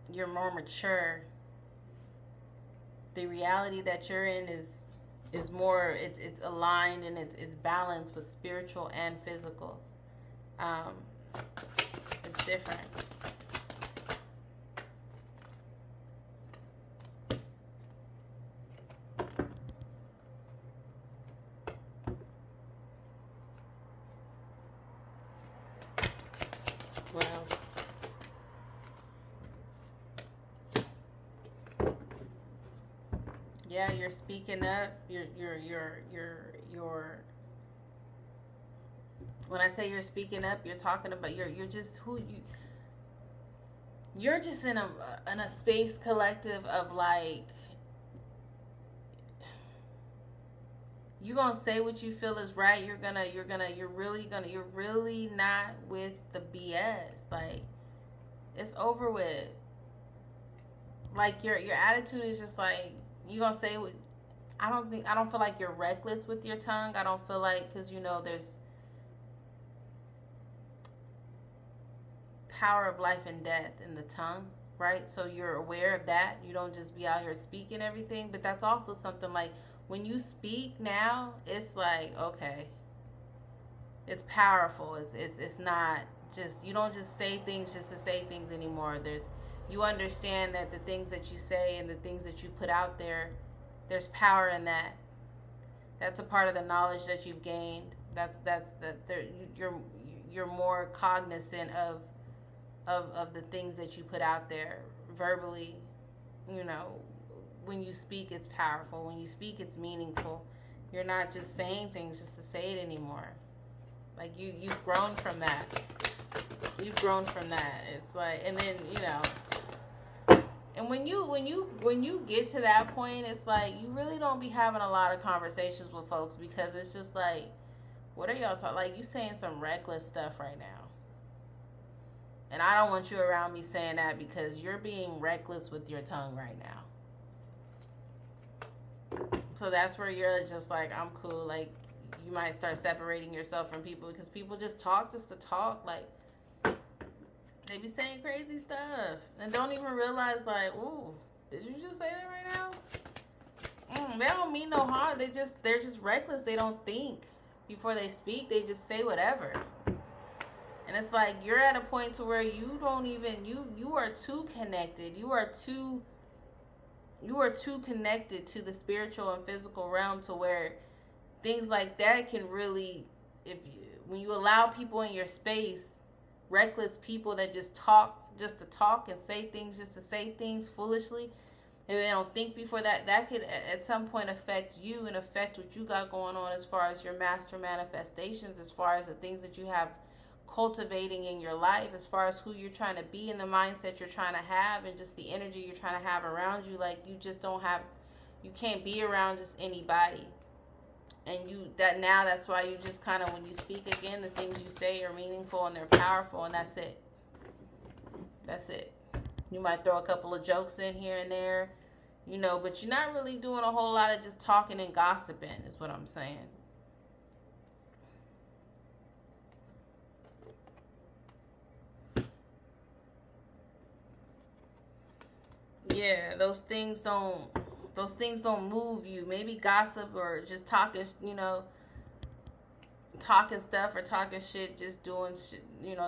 You're more mature. The reality that you're in is more, it's aligned, and it's balanced with spiritual and physical. It's different. Well, yeah, you're speaking up. You're when I say you're speaking up, you're talking about you're just who you're just in a space collective of like, you're gonna say what you feel is right. You're really not with the BS. Like, it's over with. Like your attitude is just like, you gonna say what, I don't feel like you're reckless with your tongue. I don't feel like, because there's power of life and death in the tongue, right? So you're aware of that. You don't just be out here speaking everything, but that's also something like, when you speak now, it's like, okay, it's powerful. It's not just, you don't just say things just to say things anymore. You understand that the things that you say and the things that you put out there, there's power in that. That's a part of the knowledge that you've gained. You're more cognizant of the things that you put out there verbally. When you speak, it's powerful. When you speak, it's meaningful. You're not just saying things just to say it anymore. Like, you've grown from that. You've grown from that. It's like, and then and when you get to that point, it's like, you really don't be having a lot of conversations with folks, because it's just like, what are y'all talking? Like, you saying some reckless stuff right now. And I don't want you around me saying that, because you're being reckless with your tongue right now. So that's where you're just like, I'm cool. Like, you might start separating yourself from people because people just talk just to talk. Like, they be saying crazy stuff and don't even realize, like, ooh, did you just say that right now? They don't mean no harm. They're just reckless. They don't think before they speak. They just say whatever. And it's like you're at a point to where you don't even you are too connected. You are too connected to the spiritual and physical realm to where things like that can really, when you allow people in your space, reckless people that just talk just to talk and say things just to say things foolishly, and they don't think before that could at some point affect you and affect what you got going on as far as your master manifestations, as far as the things that you have cultivating in your life, as far as who you're trying to be and the mindset you're trying to have and just the energy you're trying to have around you. Like, you just don't have, you can't be around just anybody. And that's why you just kind of, when you speak again, the things you say are meaningful and they're powerful, and that's it. That's it. You might throw a couple of jokes in here and there, but you're not really doing a whole lot of just talking and gossiping, is what I'm saying. Yeah, those things don't move you. Maybe gossip or just talking, talking stuff or talking shit, just doing shit,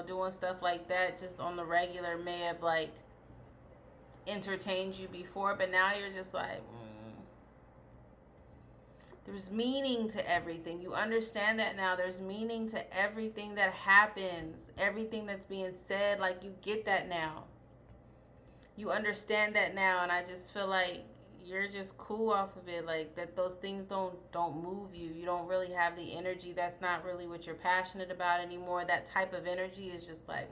doing stuff like that just on the regular may have like entertained you before, but now you're just like, there's meaning to everything. You understand that now. There's meaning to everything that happens, everything that's being said. Like, you get that now. You understand that now, and I just feel like you're just cool off of it. Like, that those things don't move you. You don't really have the energy. That's not really what you're passionate about anymore. That type of energy is just like,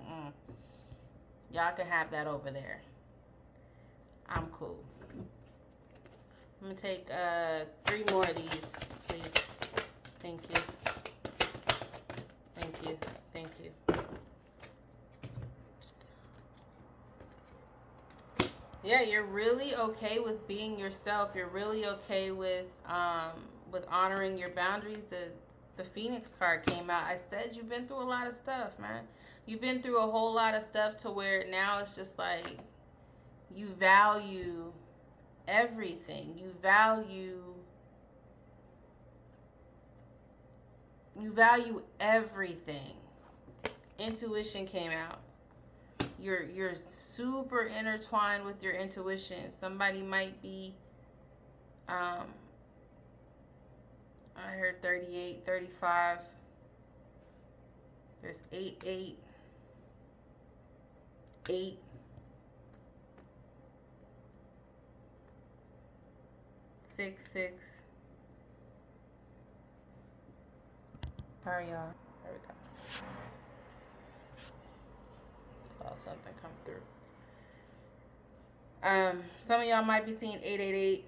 y'all can have that over there. I'm cool. I'm going to take 3 more of these, please. Thank you. Thank you. Thank you. Yeah, you're really okay with being yourself. You're really okay with honoring your boundaries. The Phoenix card came out. I said you've been through a lot of stuff, man. You've been through a whole lot of stuff to where now it's just like you value everything. You value everything. Intuition came out. You're super intertwined with your intuition. Somebody might be I heard 38, 35. There's 8, 8, 8. 6, 6. How are y'all? There we go. Saw something come through. Some of y'all might be seeing 888.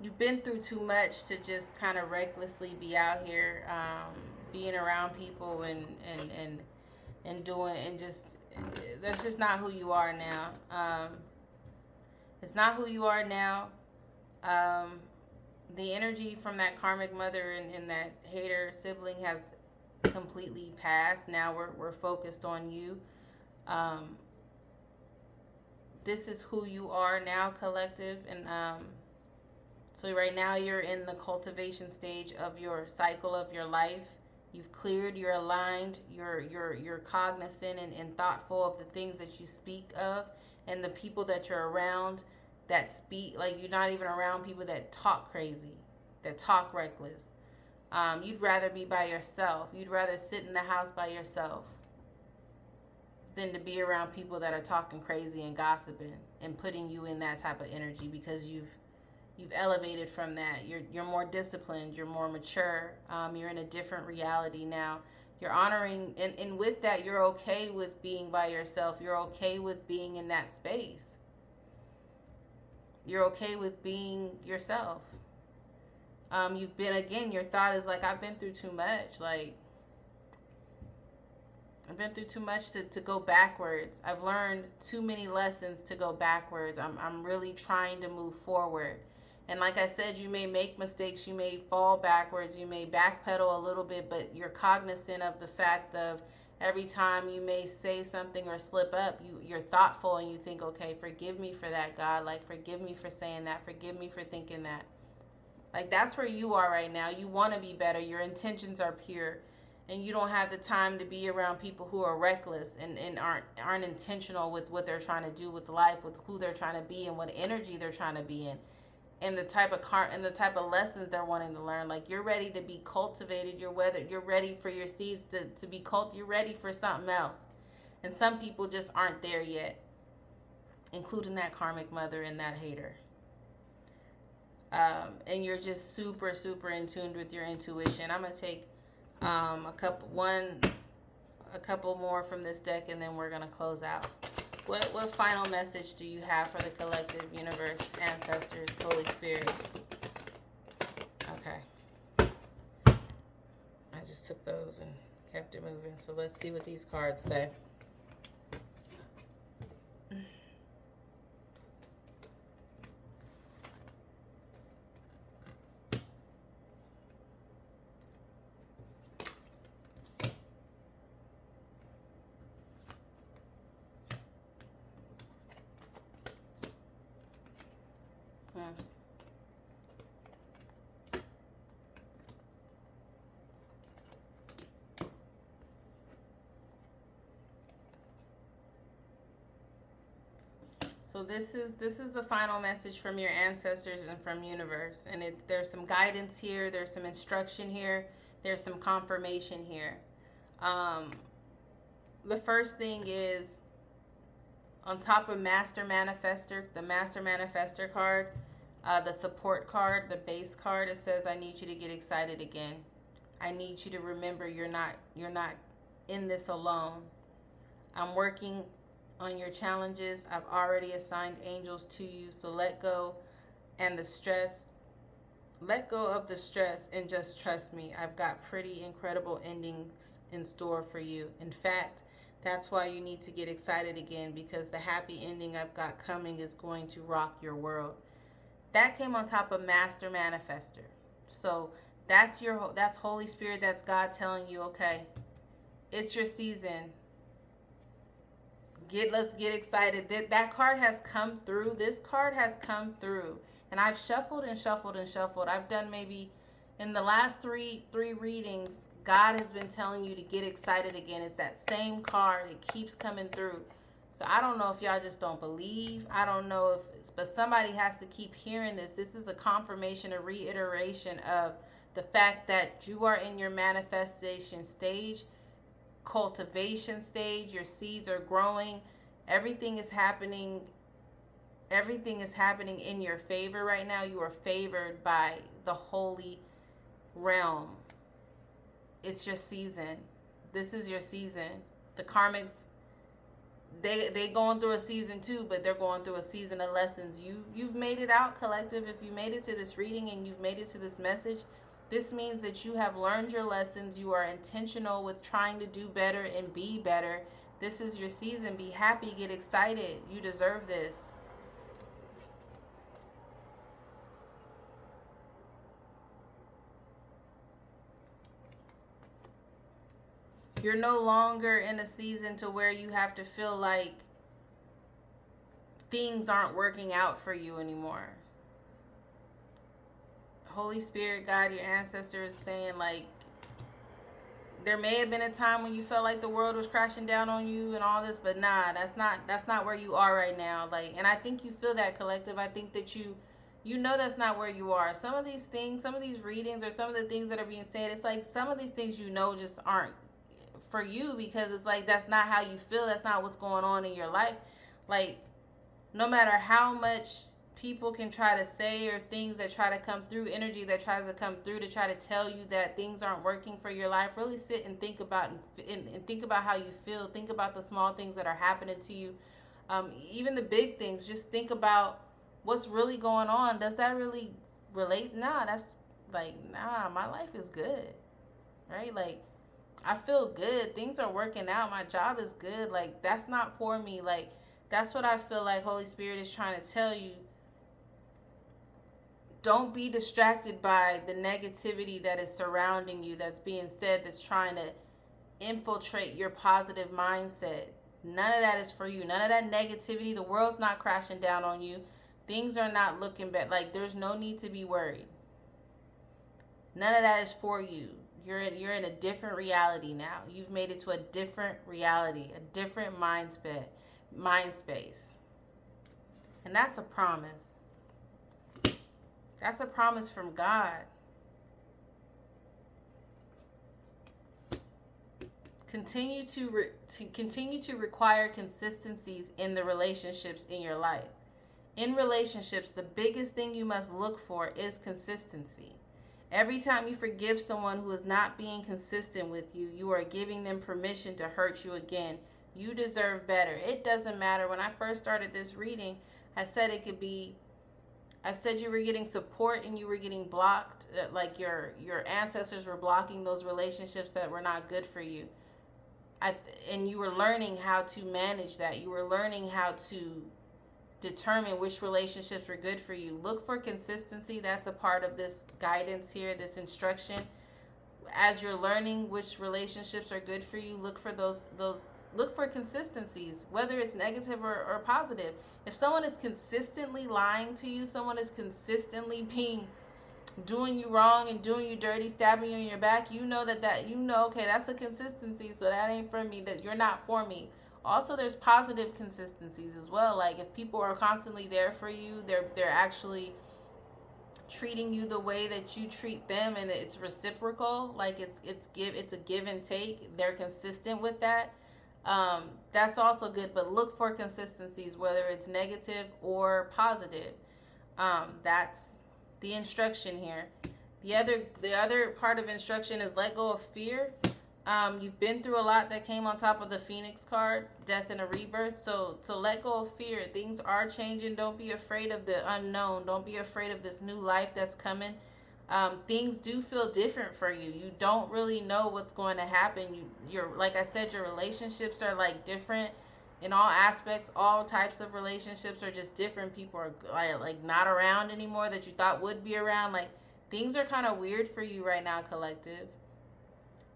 You've been through too much to just kind of recklessly be out here being around people and doing, and just, that's just not who you are now. It's not who you are now. The energy from that karmic mother and that hater sibling has completely passed. Now we're focused on you. This is who you are now, collective. And so right now you're in the cultivation stage of your cycle of your life. You've cleared, you're aligned, you're cognizant and thoughtful of the things that you speak of and the people that you're around that speak. Like, you're not even around people that talk crazy, that talk reckless. You'd rather be by yourself. You'd rather sit in the house by yourself than to be around people that are talking crazy and gossiping and putting you in that type of energy, because you've elevated from that. You're more disciplined. You're more mature. You're in a different reality now. You're honoring, and with that, you're okay with being by yourself. You're okay with being in that space. You're okay with being yourself. You've been, again, your thought is like, I've been through too much. Like, I've been through too much to go backwards. I've learned too many lessons to go backwards. I'm really trying to move forward. And like I said, you may make mistakes, you may fall backwards, you may backpedal a little bit, but you're cognizant of the fact of every time you may say something or slip up, you're thoughtful and you think, okay, forgive me for that, God. Like, forgive me for saying that. Forgive me for thinking that. Like, that's where you are right now. You want to be better. Your intentions are pure. And you don't have the time to be around people who are reckless and aren't intentional with what they're trying to do with life, with who they're trying to be and what energy they're trying to be in. And the type of lessons they're wanting to learn. Like, you're ready to be cultivated. You're ready for your seeds to be you're ready for something else. And some people just aren't there yet, including that karmic mother and that hater. And you're just super, super in tune with your intuition. I'm gonna take a couple more from this deck, and then we're gonna close out. What final message do you have for the collective, universe, ancestors, Holy Spirit? Okay. I just took those and kept it moving. So let's see what these cards say. So this is the final message from your ancestors and from universe, and there's some guidance here, there's some instruction here, there's some confirmation here. The first thing is, on top of Master Manifester, the Master Manifester card, the support card, the base card, it says, I need you to get excited again. I need you to remember you're not in this alone. I'm working on your challenges. I've already assigned angels to you, so let go and the stress. Let go of the stress and just trust me. I've got pretty incredible endings in store for you. In fact, that's why you need to get excited again, because the happy ending I've got coming is going to rock your world. That came on top of Master Manifester. So that's Holy Spirit, that's God telling you, okay, it's your season. Let's get excited. That card has come through. This card has come through. And I've shuffled and shuffled and shuffled. I've done maybe in the last three readings, God has been telling you to get excited again. It's that same card. It keeps coming through. So I don't know if y'all just don't believe. I don't know but somebody has to keep hearing this. This is a confirmation, a reiteration of the fact that you are in your manifestation stage, cultivation stage. Your seeds are growing. Everything is happening in your favor right now. You are favored by the holy realm. It's your season. This is your season. The karmics, they going through a season too, but they're going through a season of lessons. You've made it out, collective. If you made it to this reading and you've made it to this message, this means that you have learned your lessons. You are intentional with trying to do better and be better. This is your season. Be happy. Get excited. You deserve this. You're no longer in a season to where you have to feel like things aren't working out for you anymore. Holy Spirit, God, your ancestors saying, like, there may have been a time when you felt like the world was crashing down on you and all this, but nah, that's not where you are right now. Like, and I think you feel that, collective. I think that you know that's not where you are. Some of these things, some of these readings, or some of the things that are being said, it's like some of these things just aren't for you, because it's like that's not how you feel. That's not what's going on in your life. Like, no matter how much people can try to say, or things that try to come through, energy that tries to come through to try to tell you that things aren't working for your life, really sit and think about and think about how you feel. Think about the small things that are happening to you, even the big things. Just think about what's really going on. Does that really relate? Nah, that's like, nah, my life is good, right? Like, I feel good. Things are working out. My job is good. Like, that's not for me. Like, that's what I feel like Holy Spirit is trying to tell you. Don't be distracted by the negativity that is surrounding you, that's being said, that's trying to infiltrate your positive mindset. None of that is for you. None of that negativity. The world's not crashing down on you. Things are not looking bad. Like, there's no need to be worried. None of that is for you. You're in a different reality now. You've made it to a different reality, a different mind space. And that's a promise. That's a promise from God. Continue to require consistencies in the relationships in your life. In relationships, the biggest thing you must look for is consistency. Every time you forgive someone who is not being consistent with you, you are giving them permission to hurt you again. You deserve better. It doesn't matter. When I first started this reading, I said you were getting support and you were getting blocked. Like your ancestors were blocking those relationships that were not good for you. And you were learning how to manage that. You were learning how to determine which relationships were good for you. Look for consistency. That's a part of this guidance here, this instruction. As you're learning which relationships are good for you, look for look for consistencies, whether it's negative or positive. If someone is consistently lying to you, someone is consistently doing you wrong and doing you dirty, stabbing you in your back, okay, that's a consistency, so that ain't for me, that you're not for me. Also, there's positive consistencies as well. Like, if people are constantly there for you, they're actually treating you the way that you treat them, and it's reciprocal. Like, it's a give and take. They're consistent with that. That's also good. But look for consistencies, whether it's negative or positive. That's the instruction here. The other part of instruction is let go of fear. You've been through a lot. That came on top of the Phoenix card, death and a rebirth. So let go of fear. Things are changing. Don't be afraid of the unknown. Don't be afraid of this new life that's coming. Things do feel different for you. You don't really know what's going to happen. You're like I said, your relationships are like different in all aspects. All types of relationships are just different. People are like not around anymore that you thought would be around. Like, things are kind of weird for you right now, collective.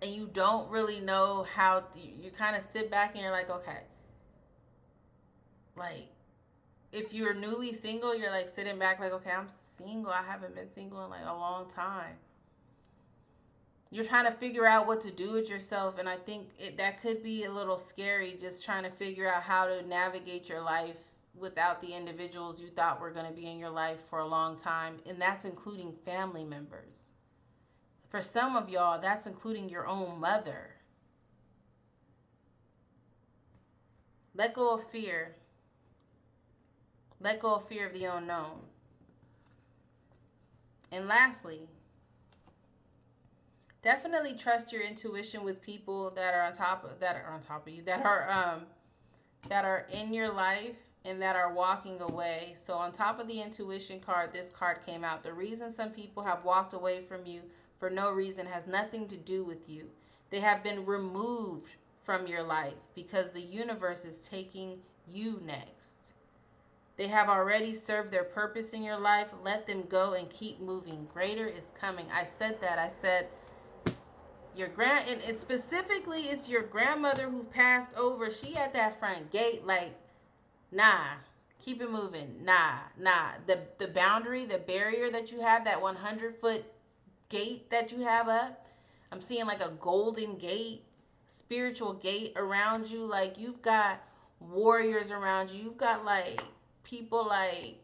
And you don't really know how you kind of sit back and you're like, okay. Like, if you're newly single, you're like sitting back like, okay, I'm single. I haven't been single in like a long time. You're trying to figure out what to do with yourself. And I think that could be a little scary, just trying to figure out how to navigate your life without the individuals you thought were going to be in your life for a long time. And that's including family members. For some of y'all, that's including your own mother. Let go of fear. Let go of fear of the unknown. And lastly, definitely trust your intuition with people that are on top of you, that are in your life and that are walking away. So on top of the intuition card, this card came out. The reason some people have walked away from you for no reason has nothing to do with you. They have been removed from your life because the universe is taking you next. They have already served their purpose in your life. Let them go and keep moving. Greater is coming. I said that. I said and specifically it's your grandmother who passed over. She at that front gate like, nah, keep it moving. Nah. The boundary, the barrier that you have, that 100-foot gate that you have up, I'm seeing like a golden gate, spiritual gate around you. Like, you've got warriors around you. You've got like people like,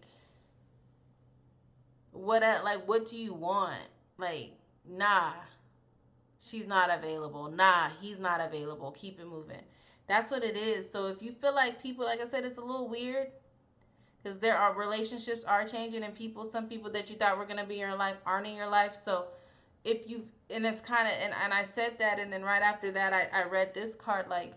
what do you want? Like, nah, she's not available. Nah, he's not available. Keep it moving. That's what it is. So if you feel like people, like I said, it's a little weird because relationships are changing, and some people that you thought were going to be in your life aren't in your life. So and it's kind of, and I said that, and then right after that, I read this card, like,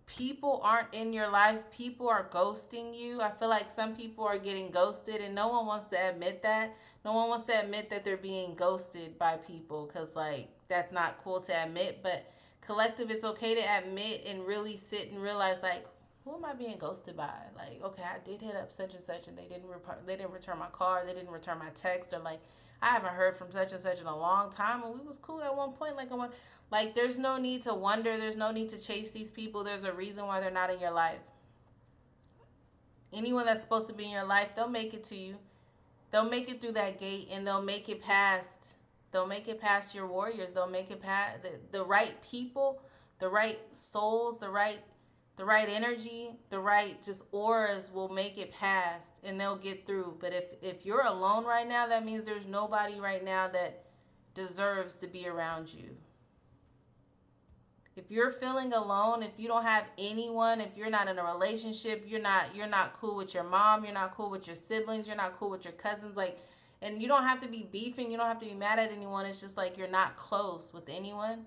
people aren't in your life. People are ghosting you. I feel like some people are getting ghosted, and no one wants to admit that. No one wants to admit that they're being ghosted by people, because, like, that's not cool to admit. But collective, it's okay to admit and really sit and realize, like, who am I being ghosted by? Like, okay, I did hit up such and such, and they didn't return my call, they didn't return my text, or like, I haven't heard from such and such in a long time, and we was cool at one point. Like, there's no need to wonder. There's no need to chase these people. There's a reason why they're not in your life. Anyone that's supposed to be in your life, they'll make it to you. They'll make it through that gate, and they'll make it past. They'll make it past your warriors. They'll make it past the right people, the right souls, the right energy, the right just auras will make it past, and they'll get through. But if you're alone right now, that means there's nobody right now that deserves to be around you. If you're feeling alone, if you don't have anyone, if you're not in a relationship, you're not cool with your mom, you're not cool with your siblings, you're not cool with your cousins, like, and you don't have to be beefing, you don't have to be mad at anyone. It's just like you're not close with anyone.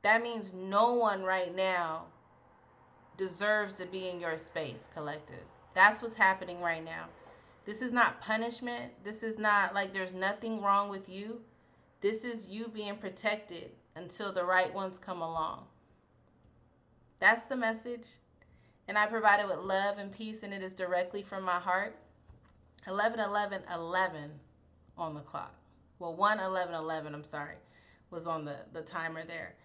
That means no one right now deserves to be in your space, collective. That's what's happening right now. This is not punishment. This is not like there's nothing wrong with you. This is you being protected until the right ones come along. That's the message. And I provide it with love and peace, and it is directly from my heart. 11:11:11 on the clock. Well, 1:11:11, I'm sorry, was on the timer there.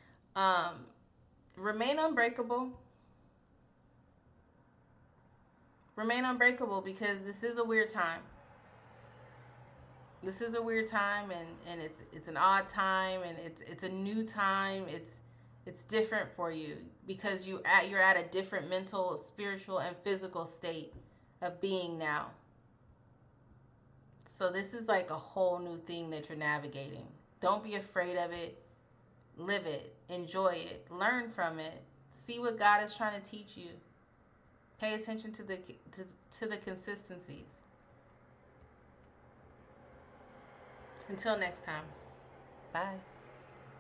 Remain unbreakable. Remain unbreakable, because this is a weird time. This is a weird time, and it's an odd time, and it's a new time. It's different for you, because you're at a different mental, spiritual, and physical state of being now. So this is like a whole new thing that you're navigating. Don't be afraid of it. Live it. Enjoy it. Learn from it. See what God is trying to teach you. Pay attention to the consistencies. Until next time. Bye.